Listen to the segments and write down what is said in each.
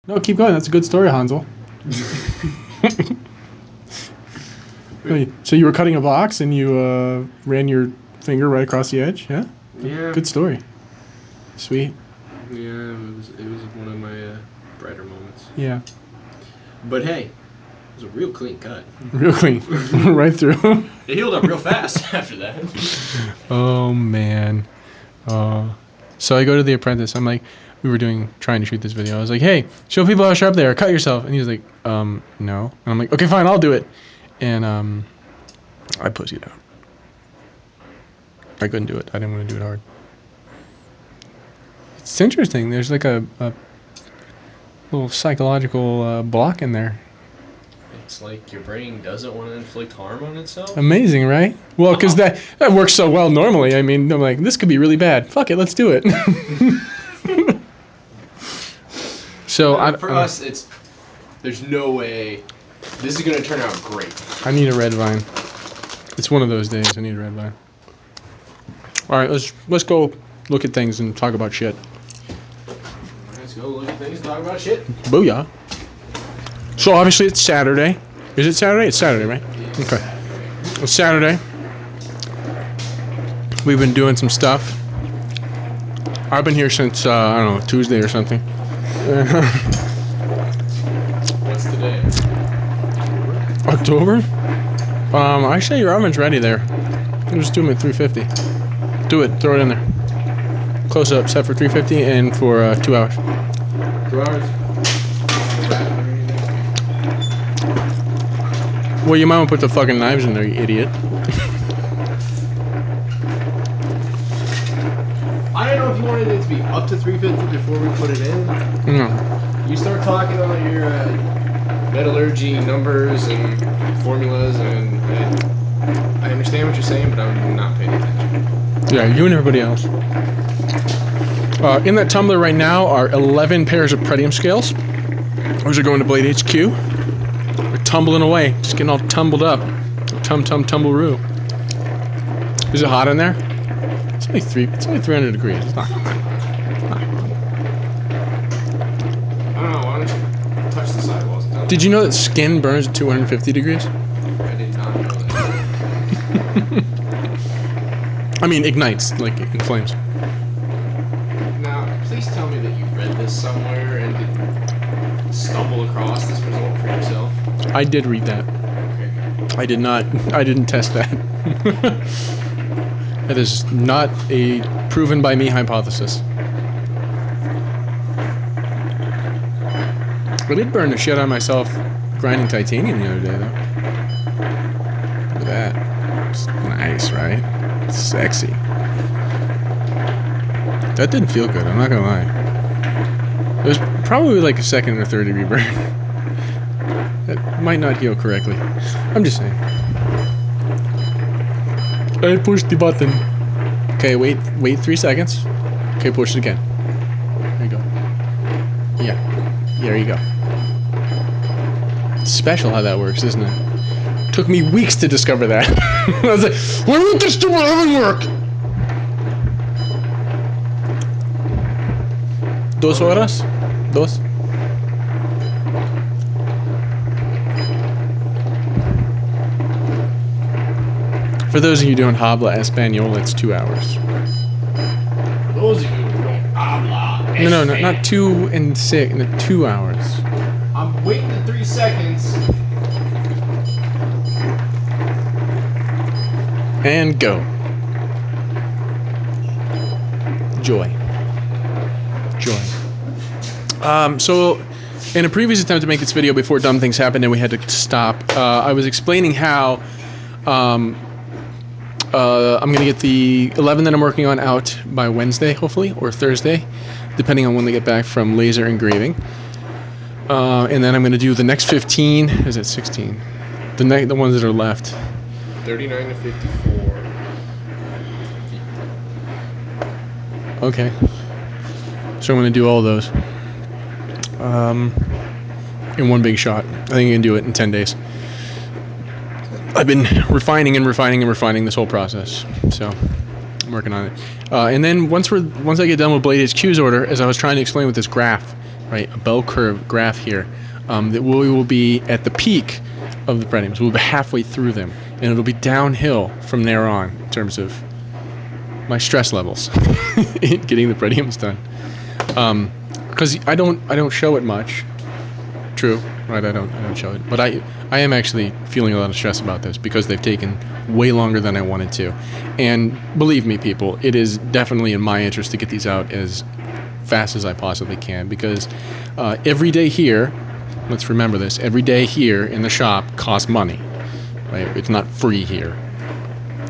No, keep going. That's a good story, Hansel. So you were cutting a box and you ran your finger right across the edge? Yeah? Yeah. Good story. Sweet. Yeah, it was one of my brighter moments. Yeah. But hey, it was a real clean cut. Real clean. Right through. It healed up real fast after that. Oh, man. So I go to The Apprentice. I'm like, we were trying to shoot this video. I was like, hey, show people how sharp they are. Cut yourself. And he was like, no. And I'm like, okay, fine, I'll do it. And I pussied out. I couldn't do it. I didn't want to do it hard. It's interesting. There's like a little psychological block in there. It's like your brain doesn't want to inflict harm on itself. Amazing, right? Well, because that works so well normally. I mean, I'm like, this could be really bad. Fuck it, let's do it. So for us, there's no way this is gonna turn out great. I need a red vine. It's one of those days. I need a red vine. All right, let's go look at things and talk about shit. Let's go look at things and talk about shit. Booyah. So obviously it's Saturday. Is it Saturday? It's Saturday, right? Okay. It's Saturday. We've been doing some stuff. I've been here since, I don't know, Tuesday or something. What's today? October? I say your oven's ready there. Just do them at 350. Do it. Throw it in there. Close up. Set for 350 and for 2 hours. 2 hours? Well, you might want to put the fucking knives in there, you idiot. I don't know if you wanted it to be up to 350 before we put it in. No. You start talking about your metallurgy numbers and formulas, and I understand what you're saying, but I'm not paying attention. Yeah, you and everybody else. In that tumbler right now are 11 pairs of Pretium scales. Those are going to Blade HQ. They're tumbling away, just getting all tumbled up. Tumble-roo. Is it hot in there? It's only 300 degrees. It's not hot. I don't know, why don't you touch the sidewalls and tell me? Did you know that skin burns at 250 degrees? I did not know that. I mean, ignites, like in flames. Now, please tell me that you read this somewhere and didn't stumble across this result for yourself. I did read that. Okay. I did not. I didn't test that. That is not a proven by me hypothesis. I did burn the shit out of myself grinding titanium the other day, though. Look at that. It's nice, right? It's sexy. That didn't feel good, I'm not gonna lie. It was probably like a second or third degree burn. That might not heal correctly. I'm just saying. I pushed the button. Okay, wait 3 seconds. Okay, push it again. There you go. Yeah. There you go. It's special how that works, isn't it? Took me weeks to discover that. I was like, why won't this stupid oven work? 2 horas? 2? For those of you who don't habla español, it's 2 hours. For those of you who don't habla No, not 2 and 6, no, 2 hours. I'm waiting the 3 seconds. And go. Joy. So, in a previous attempt to make this video before dumb things happened and we had to stop, I was explaining how I'm going to get the 11 that I'm working on out by Wednesday, hopefully, or Thursday, depending on when they get back from laser engraving. And then I'm going to do the next 15. Is it 16? The ones that are left. 39 to 54. Okay. So I'm going to do all those. In one big shot. I think I can do it in 10 days. I've been refining this whole process. So I'm working on it. And then once I get done with Blade HQ's order, as I was trying to explain with this graph right? A bell curve graph here. That we will be at the peak of the peridiums. We'll be halfway through them, and it'll be downhill from there on in terms of my stress levels in getting the peridiums done. Because I don't show it much. True, right? I don't show it, but I am actually feeling a lot of stress about this because they've taken way longer than I wanted to, and believe me, people, it is definitely in my interest to get these out as fast as I possibly can because every day here, let's remember this, every day here in the shop costs money, right? It's not free here.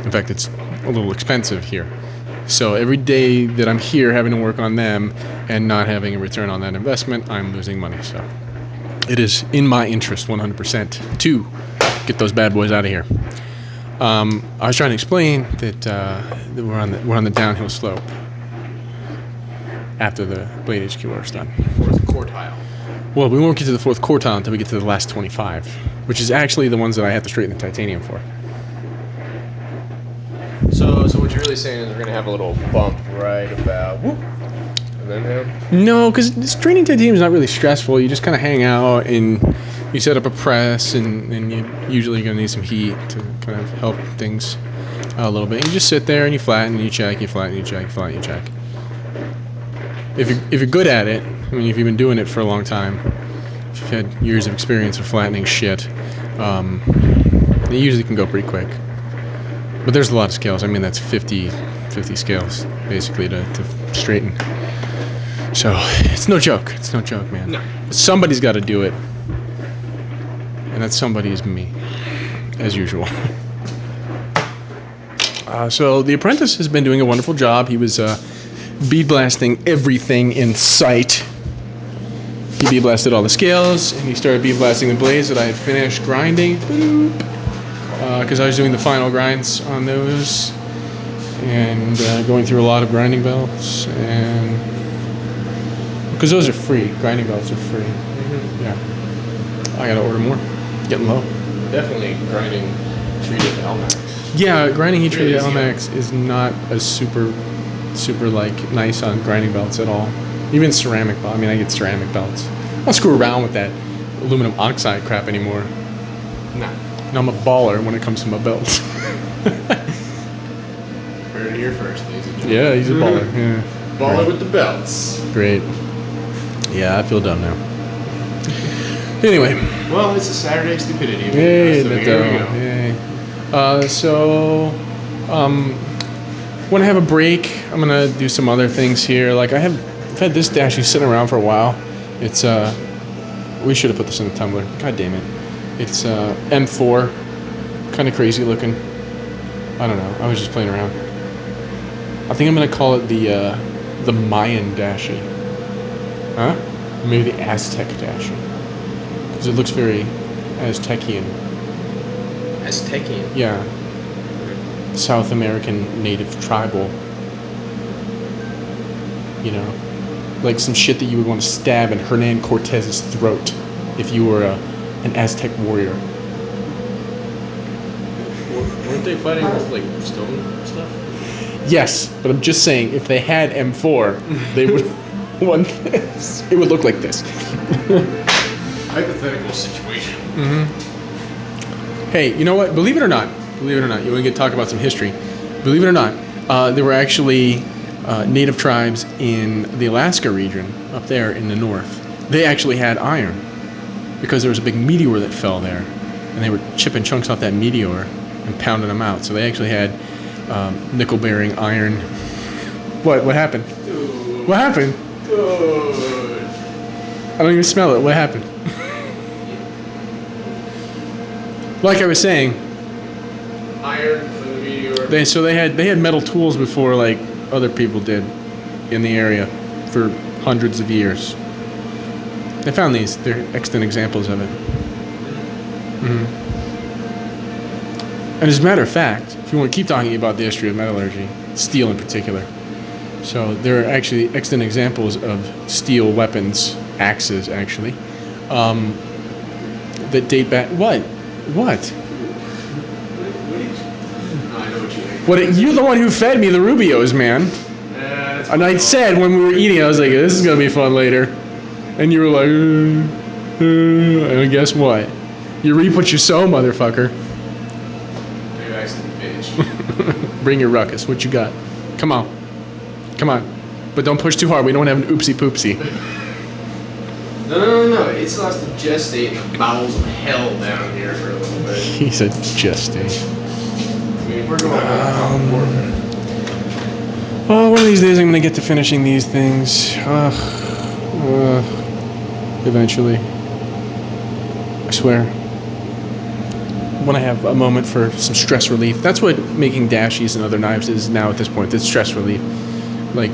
In fact, it's a little expensive here. So every day that I'm here having to work on them and not having a return on that investment, I'm losing money. So it is in my interest 100% to get those bad boys out of here. I was trying to explain that we're on the downhill slope after the Blade HQ is done. Fourth quartile. Well, we won't get to the fourth quartile until we get to the last 25, which is actually the ones that I have to straighten the titanium for. So what you're really saying is we're gonna have a little bump right about whoop, and then No, because straightening titanium is not really stressful. You just kind of hang out and you set up a press, and you usually gonna need some heat to kind of help things a little bit. You just sit there and you flatten, you check, you flatten, you check, you flatten, you check. If you're good at it, I mean, if you've been doing it for a long time, if you've had years of experience of flattening shit, it usually can go pretty quick. But there's a lot of scales. I mean, that's 50 scales, basically, to straighten. So, it's no joke. It's no joke, man. No. But somebody's got to do it. And that somebody is me, as usual. So, the apprentice has been doing a wonderful job. He was bead blasting everything in sight. He bead blasted all the scales, and he started bead blasting the blades that I had finished grinding. Because I was doing the final grinds on those and going through a lot of grinding belts, and because those are free, grinding belts are free. Mm-hmm. Yeah, I gotta order more. Getting low. definitely grinding treated Elmax. Yeah, grinding heat treated Really easy. Elmax is not as super like nice on grinding belts at all. Even ceramic belt. I mean, I get ceramic belts. I don't screw around with that aluminum oxide crap anymore. No. No, I'm a baller when it comes to my belts. Heard it here first, ladies and gentlemen. Yeah, he's a baller. Yeah. Baller Great. with the belts. Great. Yeah, I feel dumb now. Anyway. Well, it's a Saturday stupidity. Hey, so Nato. here we go. Yay. When I have a break, I'm gonna do some other things here. Like I've had this dashie sitting around for a while. It's we should have put this in the tumbler. God damn it. It's M4, kind of crazy looking. I don't know. I was just playing around. I think I'm gonna call it the Mayan dashie. Huh? Maybe the Aztec dashie. Because it looks very Aztecian. Aztecian. Yeah. South American native tribal. You know, like some shit that you would want to stab in Hernan Cortez's throat if you were an Aztec warrior. Weren't they fighting with like stone stuff? Yes, but I'm just saying, if they had M4, they would want this. It would look like this. Hypothetical situation. Mm-hmm. Hey, you know what? Believe it or not, you want to talk about some history. Believe it or not, there were actually native tribes in the Alaska region up there in the north. They actually had iron because there was a big meteor that fell there, and they were chipping chunks off that meteor and pounding them out. So they actually had nickel-bearing iron. What happened? Dude. What happened? Good. I don't even smell it. What happened? Like I was saying, Iron from the meteor. they had metal tools before like other people did in the area for hundreds of years. They found these. They're extant examples of it. Mm-hmm. And as a matter of fact, if you want to keep talking about the history of metallurgy, steel in particular, so there are actually extant examples of steel weapons, axes actually, that date back. What? No, I know what you mean. You're the one who fed me the Rubios, man. That's And I said when we were eating, I was like, this is going to be fun later. And you were like, and guess what? You reap what you sow, motherfucker. Maybe I said bitch. Bring your ruckus. What you got? Come on. Come on. But don't push too hard. We don't have an oopsie poopsie. No. It still has to gestate in the bowels of hell down here for a little bit. He said gestate. I mean, we're going on 4 minutes. Well, one of these days I'm going to get to finishing these things. Eventually. I swear. When I have a moment for some stress relief. That's what making dashies and other knives is now at this point. It's stress relief. Like,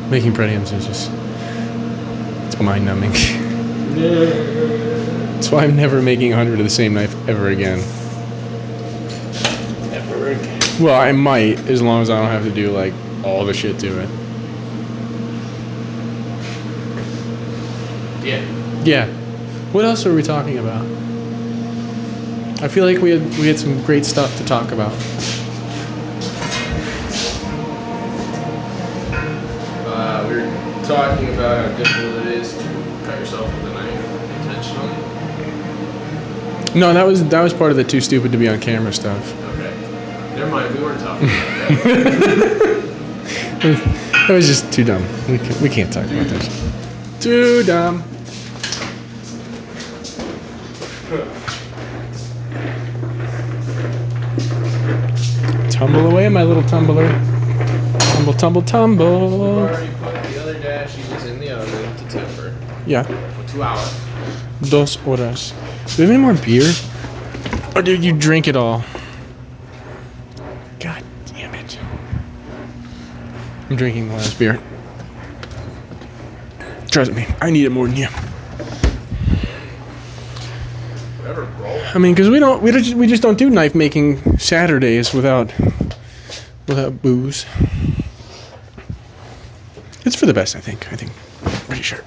making premiums is just... It's mind-numbing. That's why I'm never making 100 of the same knife ever again. Ever again. Well, I might, as long as I don't have to do, like, all the shit to it. Yeah. Yeah. What else are we talking about? I feel like we had some great stuff to talk about. We were talking about how difficult it is to cut yourself with a knife intentionally. No, that was part of the too stupid to be on camera stuff. Okay. Never mind, we weren't talking about that. That was just too dumb. We can't talk about this. Too dumb. Tumble away, my little tumbler. Tumble, tumble, We've tumble. already put the other dashies in the oven to temper Yeah. for 2 hours. 2 horas. Do we have any more beer? Or did you drink it all? God damn it. I'm drinking the last beer. Trust me, I need it more than you. Whatever, bro. I mean, because we just don't do knife making Saturdays without booze. It's for the best, I think. Pretty sure.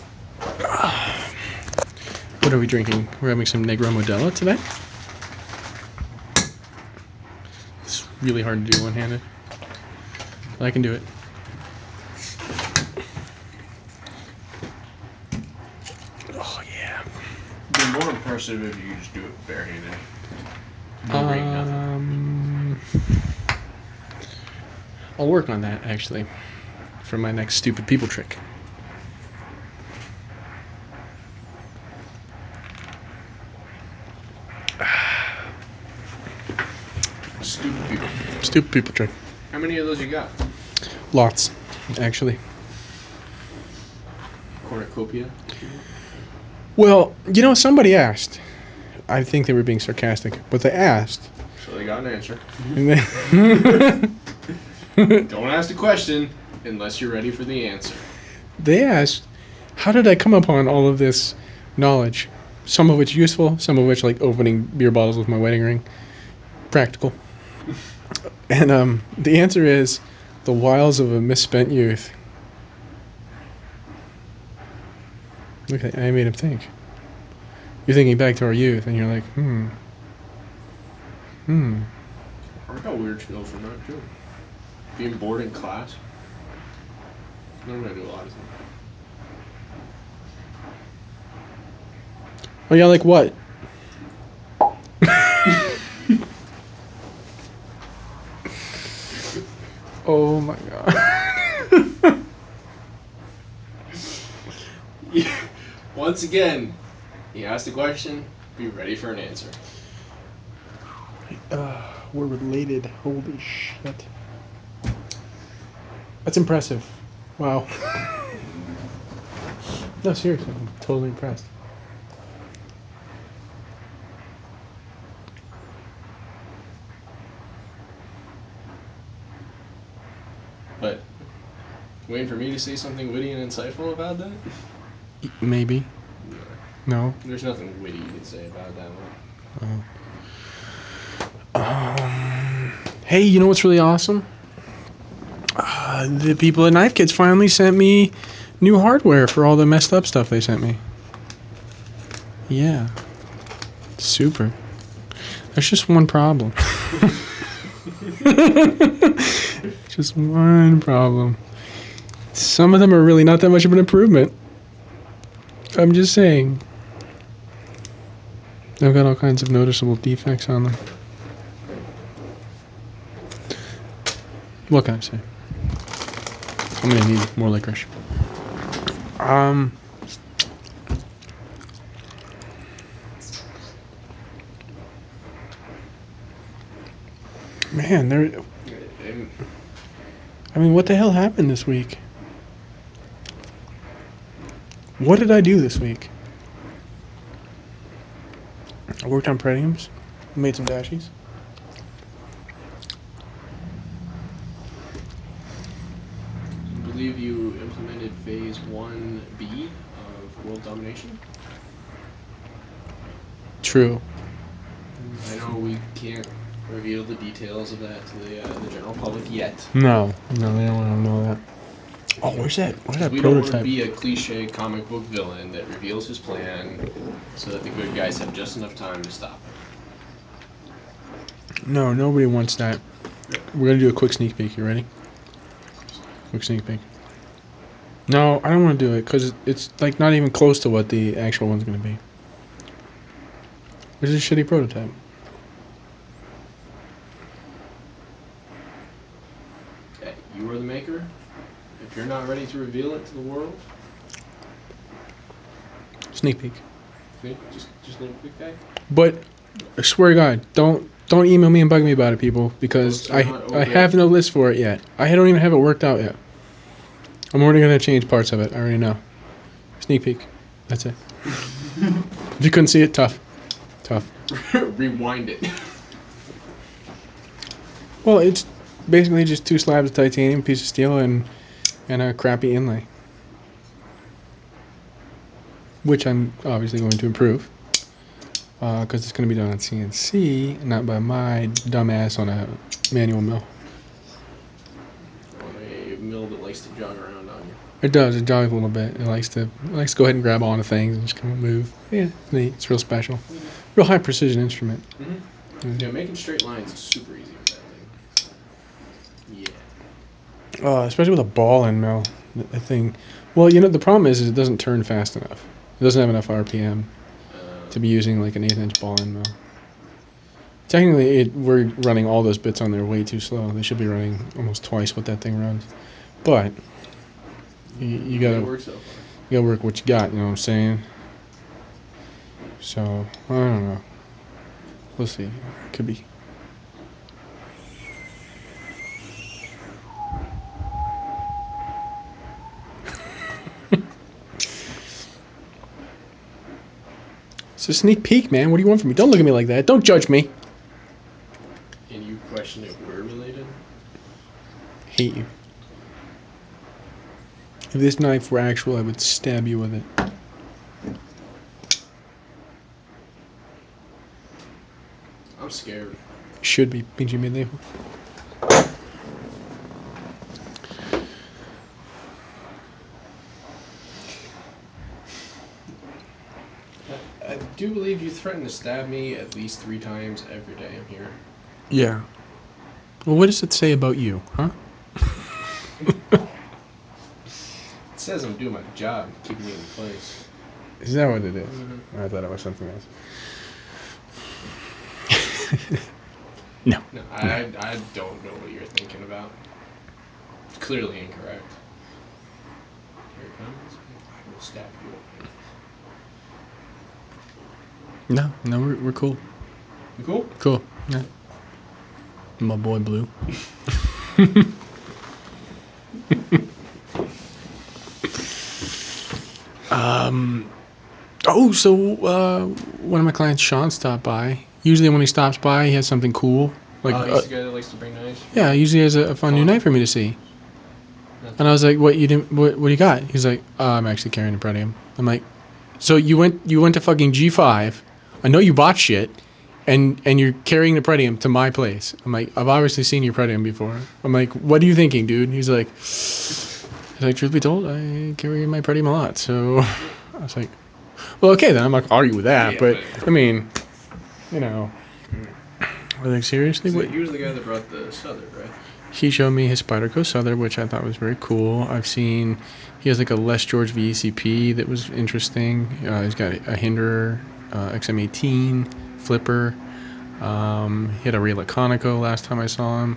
What are we drinking? We're having some Negro Modelo today. It's really hard to do one-handed. But I can do it. Oh, yeah. It'd be more impressive if you just do it barehanded. No ring, nothing. I'll work on that, actually, for my next stupid people trick. Stupid people. Stupid people trick. How many of those you got? Lots, actually. Cornucopia? Well, somebody asked. I think they were being sarcastic, but they asked. So they got an answer. And they Don't ask the question unless you're ready for the answer. they asked, how did I come upon all of this knowledge? Some of which useful, some of which like opening beer bottles with my wedding ring. Practical. And the answer is the wiles of a misspent youth. Look, I made him think. You're thinking back to our youth, and you're like, I got weird feels from that too. Being bored in class. I'm gonna do a lot of things. Oh yeah, like what? Oh my god. Once again, you asked a question, be ready for an answer. We're related. Holy shit. That's impressive. Wow. No, seriously, I'm totally impressed. But waiting for me to say something witty and insightful about that? Maybe. No. There's nothing witty you can say about that one. Hey, you know what's really awesome? The people at Knife Kids finally sent me new hardware for all the messed up stuff they sent me. Yeah. Super. There's just one problem. Just one problem. Some of them are really not that much of an improvement. I'm just saying. They've got all kinds of noticeable defects on them. What can I say? I'm gonna need more licorice. Man, I mean, what the hell happened this week? What did I do this week? I worked on Pretiums, made some dashies. I believe you implemented phase 1B of world domination. True. I know we can't reveal the details of that to the general public yet. No, they don't want to know that. Oh, where's that? Where's that We don't want to prototype? be a cliche comic book villain that reveals his plan so that the good guys have just enough time to stop him. No, nobody wants that. We're gonna do a quick sneak peek. You ready? Quick sneak peek. No, I don't want to do it because it's like not even close to what the actual one's gonna be. Where's this shitty prototype? Okay, you are the maker. If you're not ready to reveal it to the world, Sneak peek. just a little quick guy. But I swear to God, don't email me and bug me about it, people, because Posts are not I open. have no list for it yet. I don't even have it worked out yet. I'm already gonna change parts of it. I already know. Sneak peek. That's it. If you couldn't see it, tough. Rewind it. Well, it's basically just 2 slabs of titanium, piece of steel, and a crappy inlay, which I'm obviously going to improve because it's going to be done on CNC, not by my dumbass on a manual mill. On a mill that likes to jog around on you. It does. It jogs a little bit. It likes to go ahead and grab onto things and just kind of move. Yeah, it's neat. It's real special. Real high precision instrument. Mm-hmm. Yeah, making straight lines is super easy with that thing. Yeah. Especially with a ball end mill. The thing. Well, the problem is it doesn't turn fast enough. It doesn't have enough RPM to be using like an 1/8-inch ball end mill. Technically, we're running all those bits on there way too slow. They should be running almost twice what that thing runs. But you gotta work so far. You gotta work what you got. You know what I'm saying? So I don't know. We'll see. Could be. It's a sneak peek, man. What do you want from me? Don't look at me like that. Don't judge me. And you question if we're related? Hate you. If this knife were actual, I would stab you with it. I'm scared. Should be PG mid-level. I do believe you threaten to stab me at least 3 times every day I'm here. Yeah. Well, what does it say about you, huh? It says I'm doing my job, keeping you in place. Is that what it is? Mm-hmm. I thought it was something else. No. No, I don't know what you're thinking about. It's clearly incorrect. Here it comes. I will stab you again. No, we're cool. You cool? Cool. Yeah. My boy Blue. So one of my clients, Sean, stopped by. Usually when he stops by, he has something cool. Like, He's the guy that likes to bring knives. yeah, he usually has a fun new knife for me to see. That's And I was like, "What you didn't? What do you got?" He's like, "I'm actually carrying a Pretium." I'm like, "So you went to fucking G5? I know you bought shit, and you're carrying the Pretium to my place." I'm like, "I've obviously seen your Pretium before." I'm like, "What are you thinking, dude?" He's like, "Truth be told, I carry my Pretium a lot." So I was like, "Well, okay, then I'm not gonna argue with that." Yeah, but but I mean, you know, I was like, seriously, so what? he was the guy that brought the Souther, right? he showed me his Spyderco Souther, which I thought was very cool. I've seen he has like a Les George VECP that was interesting. He's got a Hinderer XM18 flipper. He had a Ray Laconico last time I saw him.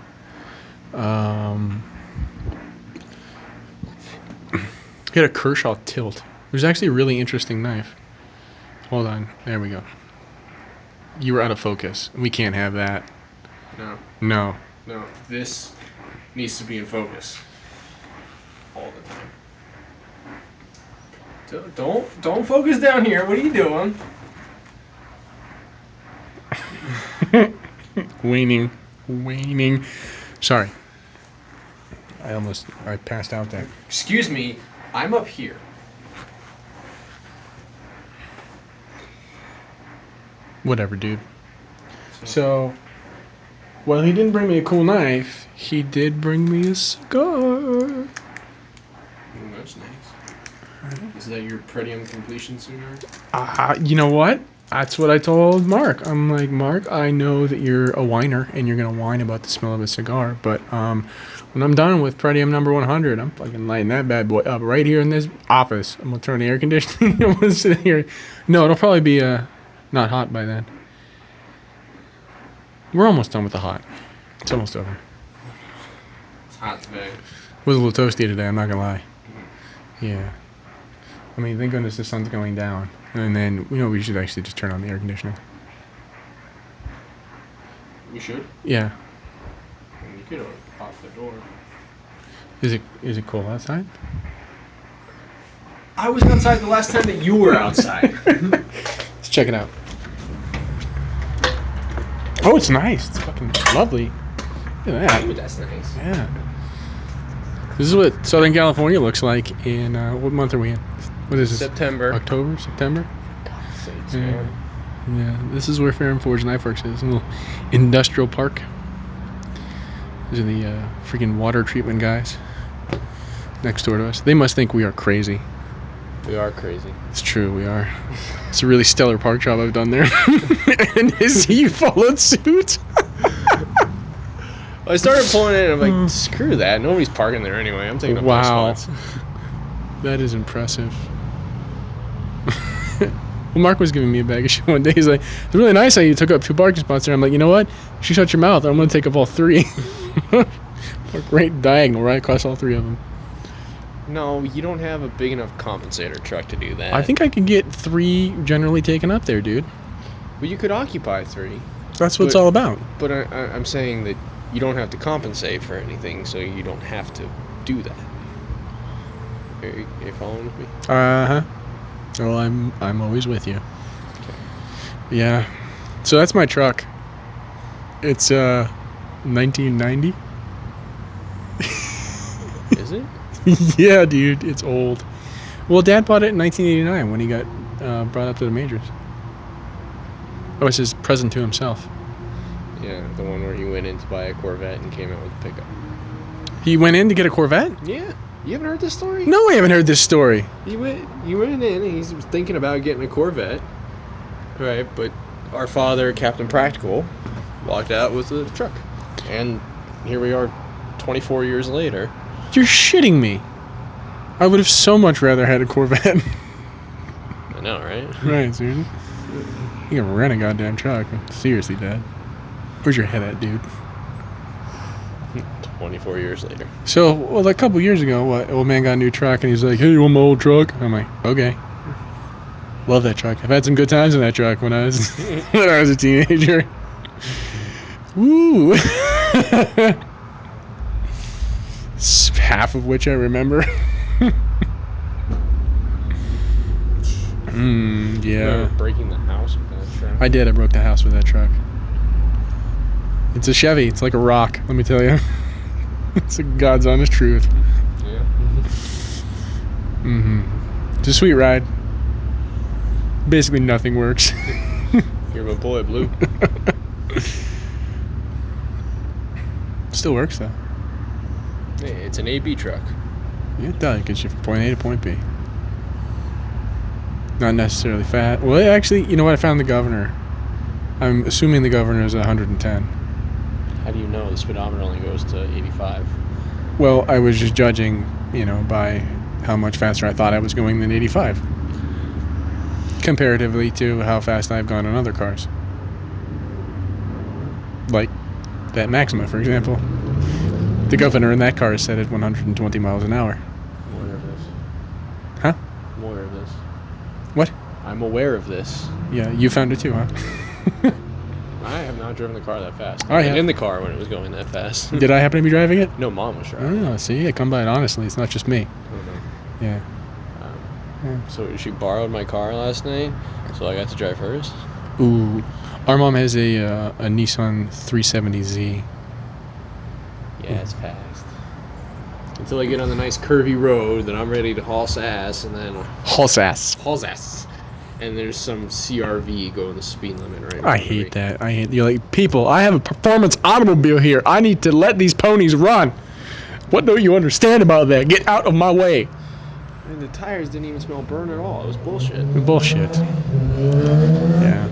He had a Kershaw Tilt. It was actually a really interesting knife. Hold on. There we go. You were out of focus. We can't have that. No. No. No. This needs to be in focus all the time. Don't focus down here. What are you doing? Waning. Sorry. I passed out there. Excuse me. I'm up here. Whatever, dude. So, while he didn't bring me a cool knife, he did bring me a cigar. Oh, that's nice. Is that your Pretium completion cigar? You know what? That's what I told Mark. I'm like, Mark, I know that you're a whiner and you're gonna whine about the smell of a cigar, but when I'm done with Pretium number 100, I'm fucking lighting that bad boy up right here in this office. I'm gonna turn the air conditioning. I'm gonna sit here. No, it'll probably be not hot by then. We're almost done with the hot. It's almost over. It's hot today. It was a little toasty today. I'm not gonna lie. Yeah. I mean, thank goodness the sun's going down. And then, we should actually just turn on the air conditioning. We should? Yeah. You could pop the door. Is it cool outside? I was outside the last time that you were outside. Let's check it out. Oh, it's nice. It's fucking lovely. Look at that. Ooh, that's nice. Yeah. This is what Southern California looks like in, what month are we in? What is this? September. October? September? Sakes, Yeah. man. Yeah, this is where Fair and Forge Knife Works is. A little industrial park. These are the freaking water treatment guys next door to us. They must think we are crazy. We are crazy. It's true, we are. It's a really stellar park job I've done there. And you followed suit. I started pulling it and I'm like, screw that. Nobody's parking there anyway. I'm taking up those spots. That is impressive. Well, Mark was giving me a bag of shit one day. He's like, it's really nice how you took up 2 parking spots there. I'm like, you know what? You shut your mouth. I'm going to take up all 3. Park right diagonal, right across all 3 of them. No, you don't have a big enough compensator truck to do that. I think I could get 3 generally taken up there, dude. Well, you could occupy 3. That's what it's all about. But I'm saying that you don't have to compensate for anything, so you don't have to do that. Are you following with me? Uh-huh. Well, I'm always with you. Yeah. So that's my truck. It's 1990. Is it? Yeah, dude, it's old. Well, Dad bought it in 1989 when he got brought up to the majors. Oh, it's his present to himself. Yeah, the one where he went in to buy a Corvette and came out with a pickup. He went in to get a Corvette? Yeah. You haven't heard this story? No, I haven't heard this story. He went in and he was thinking about getting a Corvette. Right, but our father, Captain Practical, walked out with a truck. And here we are 24 years later. You're shitting me. I would have so much rather had a Corvette. I know, right? Right, seriously. You can rent a goddamn truck. Seriously, Dad. Where's your head at, dude? 24 years later. So, well, a couple years ago, old man got a new truck, and he's like, hey, you want my old truck? I'm like, okay. Love that truck. I've had some good times in that truck when I was when I was a teenager. Woo! Half of which I remember. Yeah. Remember breaking the house with that truck? I did. I broke the house with that truck. It's a Chevy. It's like a rock, let me tell you. It's a God's honest truth. Yeah. It's a sweet ride. Basically nothing works. You're my boy, Blue. Still works though. Hey, it's an AB truck. Yeah, it does. Gets you from point A to point B. Not necessarily fat. Well, actually, you know what? I found the governor. I'm assuming the governor is 110. How do you know the speedometer only goes to 85? Well, I was just judging, by how much faster I thought I was going than 85. Comparatively to how fast I've gone on other cars. Like that Maxima, for example. The governor in that car is set at 120 miles an hour. I'm aware of this. Huh? I'm aware of this. What? I'm aware of this. Yeah, you found it too, huh? I have not driven the car that fast. I have. In the car when it was going that fast. Did I happen to be driving it? No, Mom was driving. Oh, see, I come by it honestly. It's not just me. Oh, no. Yeah. So she borrowed my car last night, so I got to drive hers. Ooh, our mom has a Nissan 370Z. Yeah, it's fast. Until I get on the nice curvy road, then I'm ready to haul ass, and then Hauls ass. hauls ass. And there's some CRV going the speed limit right now. I hate that. You're like, people, I have a performance automobile here. I need to let these ponies run. What don't you understand about that? Get out of my way. And the tires didn't even smell burn at all. It was bullshit. Bullshit. Yeah.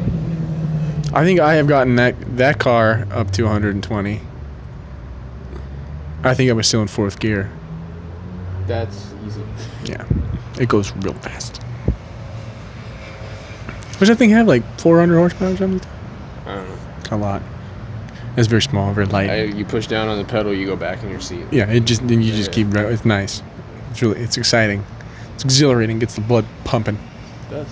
I think I have gotten that car up to 120. I think I was still in fourth gear. That's easy. Yeah. It goes real fast. Does that thing have like 400 horsepower or something? I don't know. A lot. It's very small, very light. You push down on the pedal, you go back in your seat. Yeah, you just keep. It's nice. It's exciting. It's exhilarating. Gets the blood pumping. It does.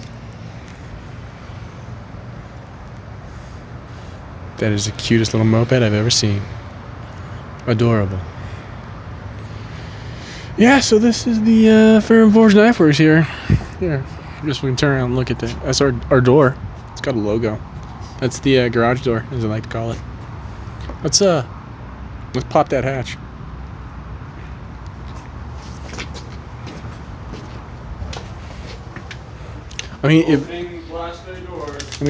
That is the cutest little moped I've ever seen. Adorable. Yeah, so this is the Fair and Forged Knife Works here. Here, just we can turn around and look at that. That's our door. It's got a logo. That's the garage door, as I like to call it. Let's pop that hatch. I mean,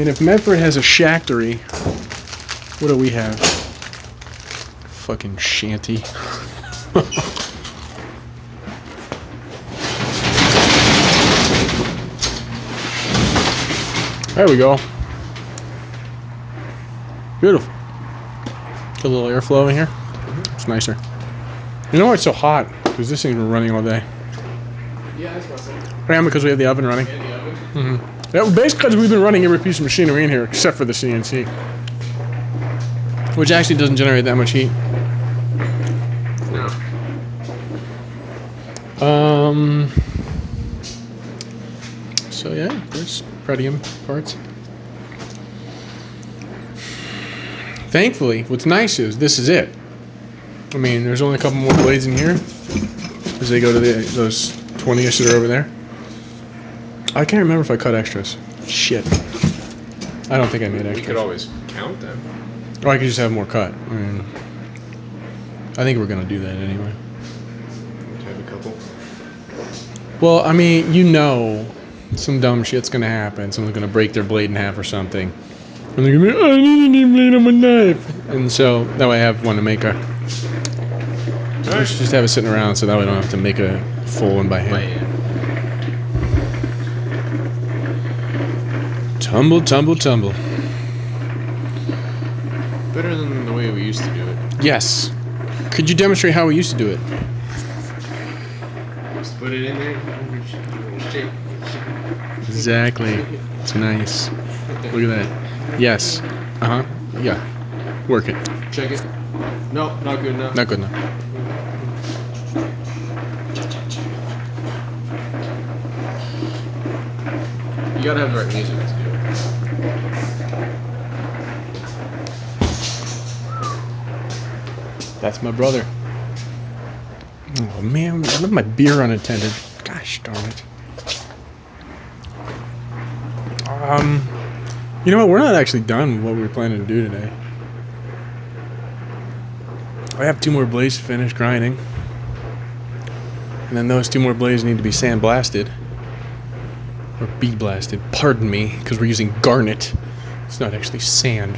if Medford has a shactory, what do we have? Fucking shanty. There we go. Beautiful. Get a little airflow in here. It's nicer. You know why it's so hot? Because this thing's been running all day. Yeah, that's what's up. And because we have the oven running. And the oven. Mm-hmm. Yeah, basically because we've been running every piece of machinery in here except for the CNC. Which actually doesn't generate that much heat. No. So yeah, there's Pretium parts. Thankfully, what's nice is this is it. I mean, there's only a couple more blades in here as they go to those 20ish that are over there. I can't remember if I cut extras. Shit. I don't think I made extras. We could always count them. Or I could just have more cut. I mean, I think we're gonna do that anyway. Have a couple. Well, I mean, some dumb shit's gonna happen. Someone's gonna break their blade in half or something. And they're gonna be, I need a new blade on my knife. And so that way I have one to make let's just have it sitting around so that way I don't have to make a full one by hand. Tumble, tumble, tumble. Better than the way we used to do it. Yes. Could you demonstrate how we used to do it? Just put it in there. Shake. Exactly. It's nice. Look at that. Yes. Uh-huh. Yeah. Work it. Check it. No, not good enough. Not good enough. You gotta have the right music to do it. That's my brother. Oh man, I left my beer unattended. Gosh darn it. You know what? We're not actually done with what we were planning to do today. I have 2 more blades to finish grinding. And then those 2 more blades need to be sandblasted. Or bead blasted. Pardon me, because we're using garnet. It's not actually sand.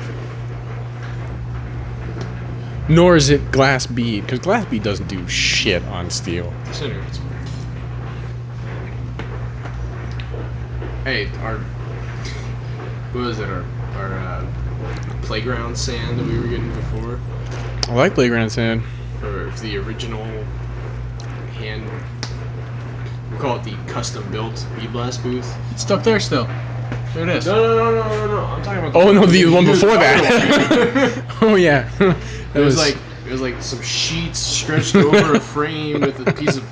Nor is it glass bead, because glass bead doesn't do shit on steel. Center. Hey, what is it? Our playground sand that we were getting before, I like playground sand. or the original hand. We call it the custom built E-Blast booth. It's stuck there still. There it is. No. I'm talking about. Oh no, the one before that. Oh yeah. It was like some sheets stretched over a frame with a piece of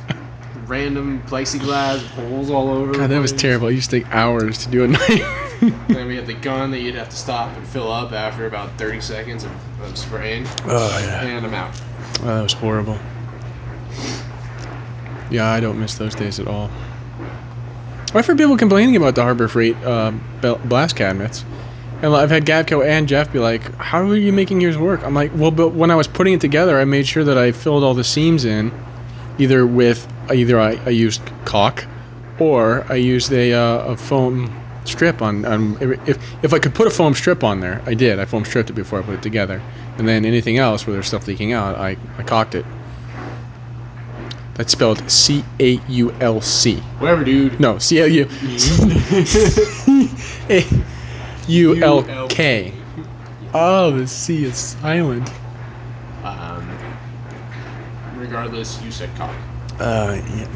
random plexiglass holes all over. God, that was terrible. It used to take hours to do a night. Then we had the gun that you'd have to stop and fill up after about 30 seconds of spraying. Oh yeah. And I'm out. Oh, that was horrible. Yeah, I don't miss those days at all. I've heard people complaining about the Harbor Freight blast cabinets. And I've had Gavco and Jeff be like, how are you making yours work? I'm like, well, but when I was putting it together, I made sure that I filled all the seams in, either I used caulk, or I used a foam strip on if I could put a foam strip on there, I did. I foam stripped it before I put it together. And then anything else where there's stuff leaking out, I caulked it. That's spelled C-A-U-L-C. Whatever, dude. No, C-A-U-U-L-K. Oh, the C is silent. Regardless, you said cock. Yeah.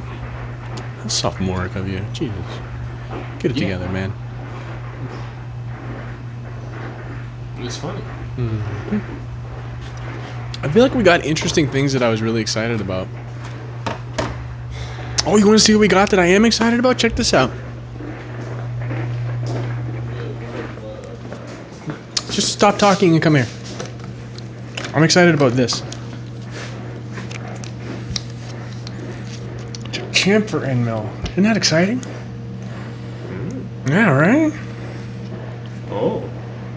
That's sophomoric of you. Jesus. Get it together, man. It was funny. Mm-hmm. I feel like we got interesting things that I was really excited about. Oh, you want to see what we got that I am excited about? Check this out. Just stop talking and come here. I'm excited about this. It's a camphor end mill. Isn't that exciting? Yeah, right? Oh.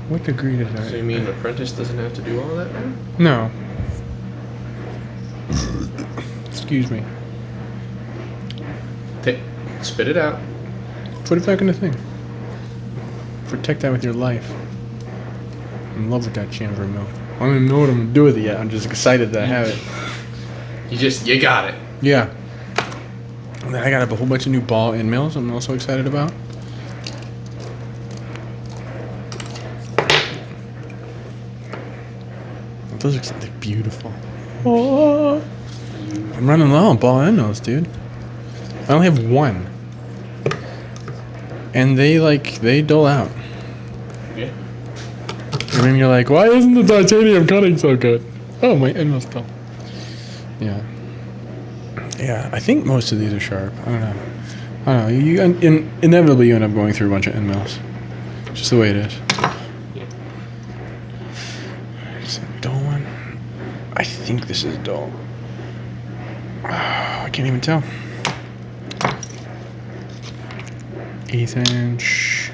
What degree is that? So you mean apprentice doesn't have to do all that now? No. Excuse me. Spit it out. Put it back in the thing. Protect that with your life. I'm in love with that chamfer mill. I don't even know what I'm gonna do with it yet. I'm just excited that I have it. You got it. Yeah. And then I got a whole bunch of new ball end mills I'm also excited about. Those are something beautiful. Oh. I'm running low on ball end mills, dude. I only have one. And they dull out. Yeah. And then you're like, why isn't the titanium cutting so good? Oh, my end mill's dull. Yeah. Yeah, I think most of these are sharp. I don't know. Inevitably you end up going through a bunch of end mills. Just the way it is. Yeah. Is it a dull one? I think this is dull. Oh, I can't even tell. 1/8 inch.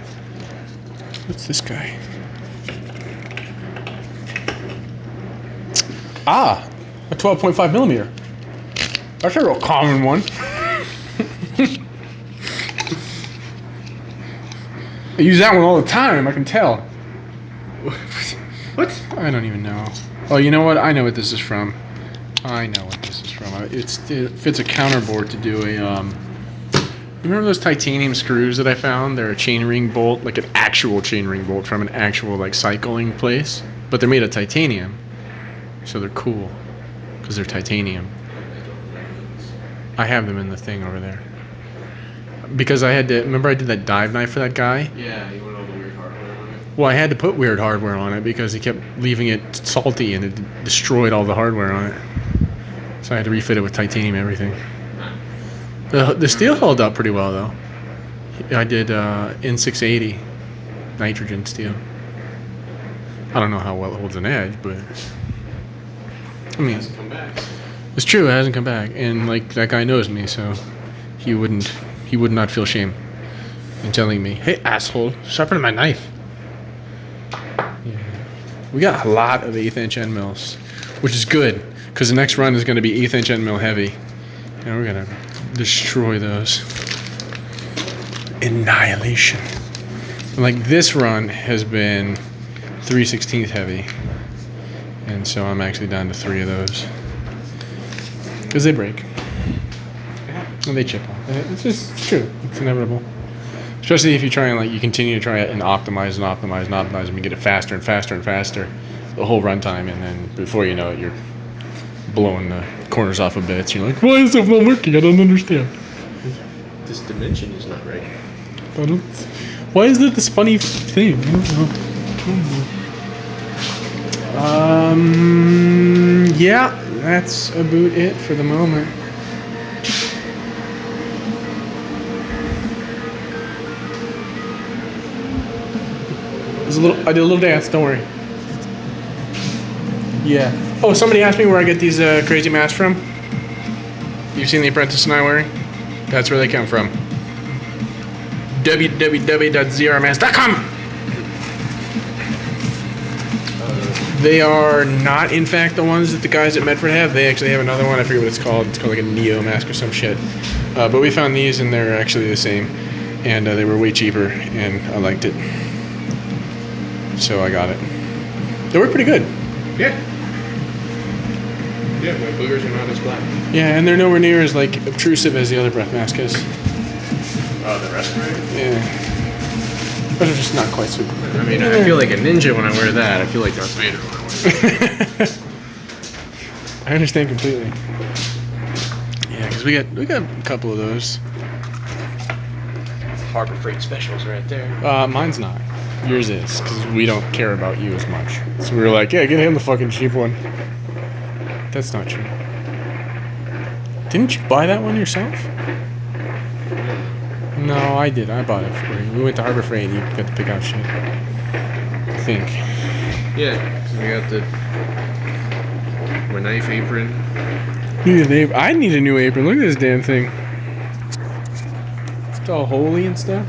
What's this guy? Ah, a 12.5 millimeter. That's a real common one. I use that one all the time, I can tell. What? I don't even know. Oh, you know what? I know what this is from. It fits a counterboard to do a, you remember those titanium screws that I found? They're a chainring bolt, like an actual chainring bolt from an actual, like, cycling place. But they're made of titanium. So they're cool. Because they're titanium. I have them in the thing over there. Because I had to, remember I did that dive knife for that guy? Yeah, you want all the weird hardware on it. Well, I had to put weird hardware on it because he kept leaving it salty and it destroyed all the hardware on it. So I had to refit it with titanium everything. The steel held up pretty well, though. I did N680 nitrogen steel. I don't know how well it holds an edge, but I mean, It hasn't come back. it's true. It hasn't come back, and like that guy knows me, so he would not feel shame in telling me, "Hey, asshole, sharpen my knife." Yeah. We got a lot of 1/8 inch end mills, which is good because the next run is going to be 1/8 inch end mill heavy, and we're gonna destroy those. Annihilation. Like this run has been 3/16 heavy, and so I'm actually down to 3 of those because they break and they chip off. It's true. It's inevitable. Especially if you try and you continue to try it and optimize and optimize and optimize, and you get it faster and faster and faster, the whole runtime, and then before you know it, you're blowing the corners off of bits. You're like, why is it not working? I don't understand. This dimension is not right. Why is that this funny thing? I don't know. Yeah, that's about it for the moment. I did a little dance, don't worry. Yeah. Oh, somebody asked me where I get these crazy masks from. You've seen The Apprentice and I wearing? That's where they come from. www.zrmask.com. They are not, in fact, the ones that the guys at Medford have. They actually have another one. I forget what it's called. It's called like a Neo mask or some shit. But we found these, and they're actually the same. And they were way cheaper, and I liked it. So I got it. They work pretty good. Yeah. Yeah, my boogers are not as black. Yeah, and they're nowhere near as obtrusive as the other breath mask is. Oh, the respirator? Yeah. But they're just not quite super. I mean, I feel like a ninja when I wear that. I feel like Darth Vader when I wear that. I understand completely. Yeah, because we got a couple of those. Harbor Freight specials right there. Mine's not. Yours is, because we don't care about you as much. So we were like, yeah, get him the fucking cheap one. That's not true. Didn't you buy that one yourself? No, I did. I bought it for you. We went to Harbor Freight and you got to pick out shit. I think. Yeah, because we got my knife apron. I need a new apron. Look at this damn thing. It's all holy and stuff.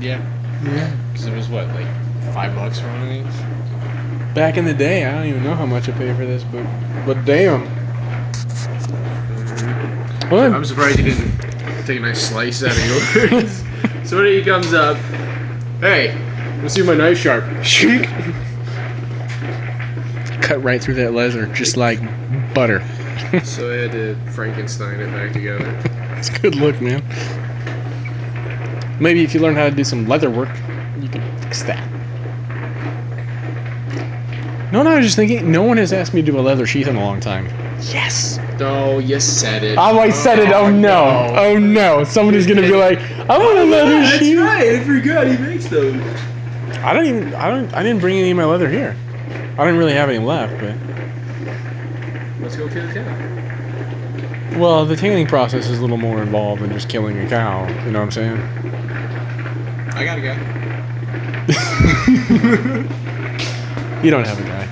Yeah. Yeah. Because it was what, like $5 for one of these? Back in the day, I don't even know how much I paid for this, but damn. Well, I'm surprised you didn't take a nice slice out of yours. So when he comes up, hey, let's see my knife sharp. Cut right through that leather, just like butter. So I had to Frankenstein it back together. It's a good look, man. Maybe if you learn how to do some leather work, you can fix that. No, I was just thinking, no one has asked me to do a leather sheath in a long time. Yes! Oh, you said it. Oh, I said it. Oh no! Oh no! Somebody's gonna be like, "I want a leather sheath." That's right. I forgot he makes those. I didn't bring any of my leather here. I didn't really have any left, but. Let's go kill a cow. Well, the tanning process is a little more involved than just killing a cow. You know what I'm saying? I got a guy. You don't have a guy.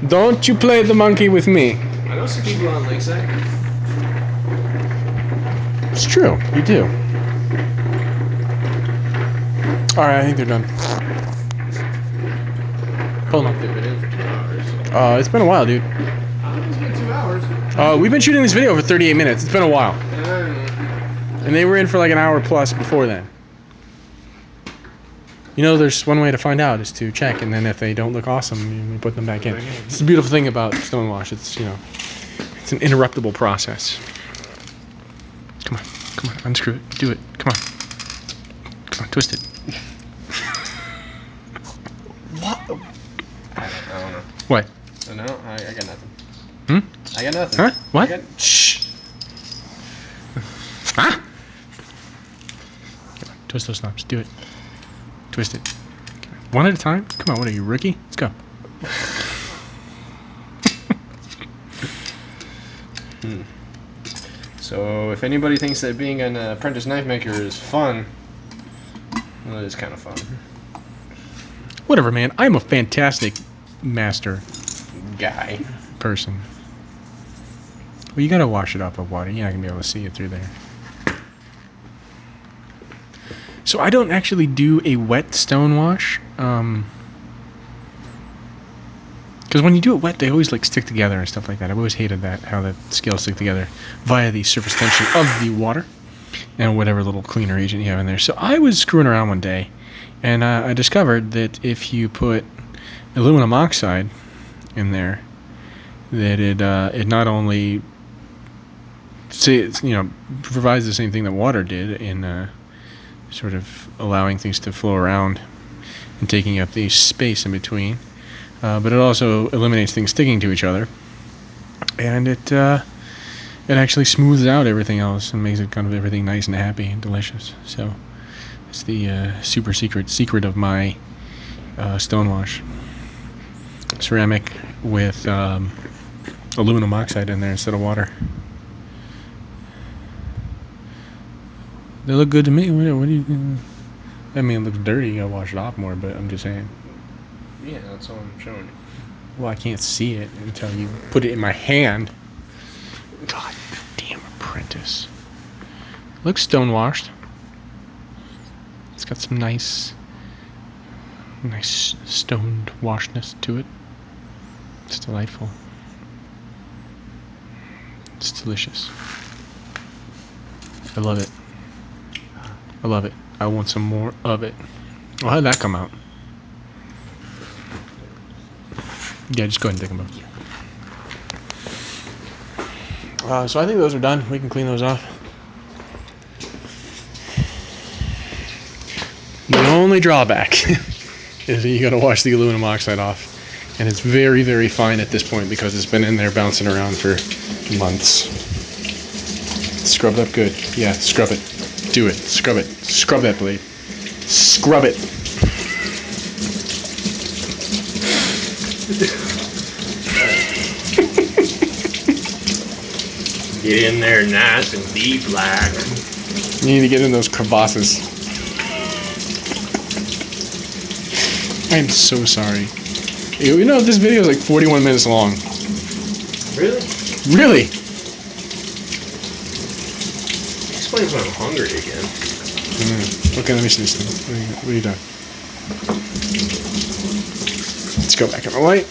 Don't you play the monkey with me. I know some people on Lakeside. It's true. You do. All right, I think they're done. Hold on. They've been in for 2 hours. It's been a while, dude. I think it's been 2 hours. We've been shooting this video for 38 minutes. It's been a while. And they were in for like an hour plus before then. You know, there's one way to find out is to check, and then if they don't look awesome, you put them back in. It's the beautiful thing about stonewash. It's, it's an interruptible process. Come on, unscrew it. Do it. Come on, twist it. What? I don't know. What? I know. I got nothing. Hmm? I got nothing. Huh? What? Shh. Ah! Come on, twist those knobs. Do it. Twist it. One at a time? Come on, what are you, rookie? Let's go. So, if anybody thinks that being an apprentice knife maker is fun, well, it is kind of fun. Whatever, man. I'm a fantastic master Guy. person. Well, you gotta wash it off with water. You're not gonna be able to see it through there. So I don't actually do a wet stone wash, because when you do it wet, they always stick together and stuff like that. I've always hated that, how the scales stick together via the surface tension of the water and whatever little cleaner agent you have in there. So I was screwing around one day, and I discovered that if you put aluminum oxide in there, that it not only provides the same thing that water did in sort of allowing things to flow around and taking up the space in between. But it also eliminates things sticking to each other, and it actually smooths out everything else and makes it kind of everything nice and happy and delicious. So it's the super secret of my stonewash. Ceramic with aluminum oxide in there instead of water. They look good to me. What do you think? I mean, it looks dirty. You gotta wash it off more, but I'm just saying. Yeah, that's all I'm showing you. Well, I can't see it until you put it in my hand. God damn apprentice. Looks stonewashed. It's got some nice stoned washness to it. It's delightful. It's delicious. I love it. I love it. I want some more of it. Oh, how did that come out? Yeah, just go ahead and take them both. So I think those are done. We can clean those off. The only drawback is that you gotta wash the aluminum oxide off. And it's very, very fine at this point because it's been in there bouncing around for months. Scrub it up good. Yeah, scrub it. Do it. Scrub it. Scrub that blade. Scrub it. Get in there nice and be black. You need to get in those crevasses. I'm so sorry. You know, this video is like 41 minutes long. Really? Really? Explains when I'm hungry again. Okay, let me see this thing. What are you doing? Let's go back in the light.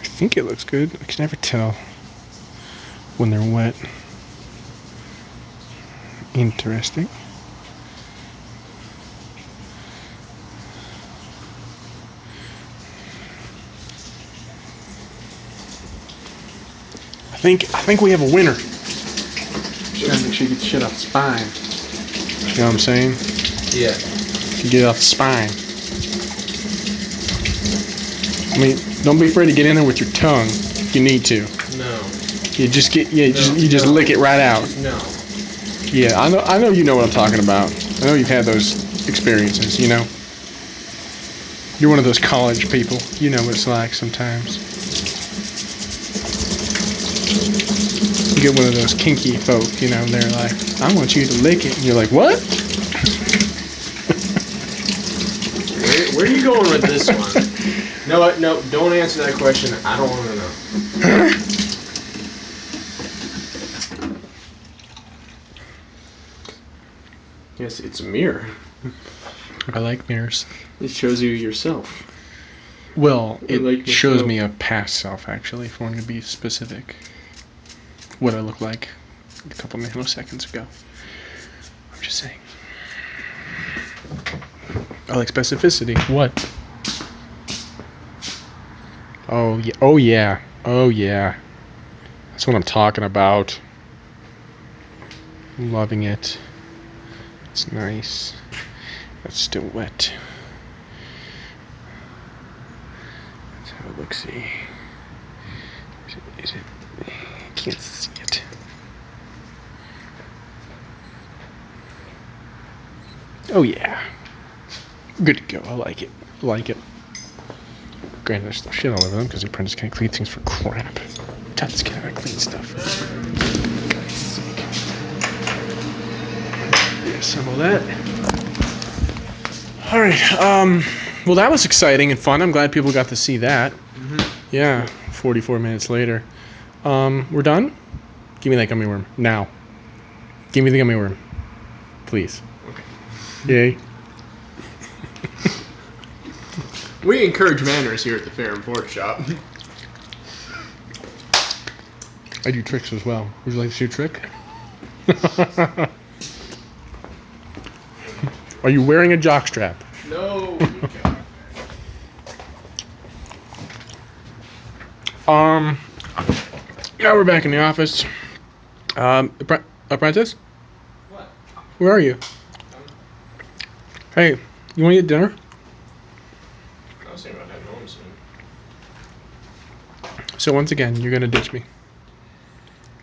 I think it looks good. I can never tell when they're wet. Interesting. I think we have a winner. Gotta make sure you get the shit off the spine. You know what I'm saying? Yeah. You get it off the spine. I mean, don't be afraid to get in there with your tongue if you need to. No. You just lick it right out. No. Yeah, I know you know what I'm talking about. I know you've had those experiences, you know. You're one of those college people. You know what it's like sometimes. You get one of those kinky folk, you know, and they're like, I want you to lick it. And you're like, what? Where are you going with this one? No, don't answer that question. I don't want to know. Yes, it's a mirror. I like mirrors. It shows you yourself. Well, it like shows myself. me a past self, actually, if I want to be specific. What I look like a couple nanoseconds ago. I'm just saying. I like specificity. What? Oh yeah. Oh yeah. Oh yeah. That's what I'm talking about. I'm loving it. It's nice. It's still wet. Let's have a look. See. Is it? I can't see it. Oh yeah. Good to go. I like it. Like it. Granted, there's still shit all over them because the apprentice can't clean things for crap. Tough to get out of clean stuff. Reassemble that. All right. Well, that was exciting and fun. I'm glad people got to see that. Mm-hmm. Yeah. 44 minutes later. We're done. Give me that gummy worm now. Give me the gummy worm, please. Okay. Yay. We encourage manners here at the Fair and Pork Shop. I do tricks as well. Would you like to see a trick? Are you wearing a jockstrap? No. Now we're back in the office. Apprentice, What? where are you? Hey, you want to get dinner? I was thinking about heading home soon. So once again, you're gonna ditch me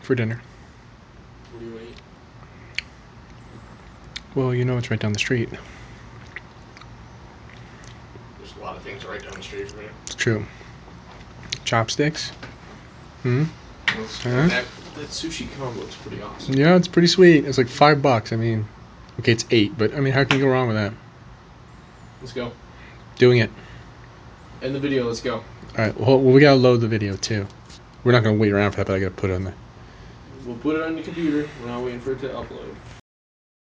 for dinner. What do you want to eat? Well, you know it's right down the street. There's a lot of things right down the street from here. It's true. Chopsticks. Hmm. Huh? That sushi combo looks pretty awesome. Yeah, it's pretty sweet. It's like $5. I mean, okay, it's 8, but I mean, how can you go wrong with that? Let's go. Doing it. End the video. Let's go. All right. Well, we gotta load the video too. We're not gonna wait around for that, but I gotta put it on there. We'll put it on the computer. We're not waiting for it to upload.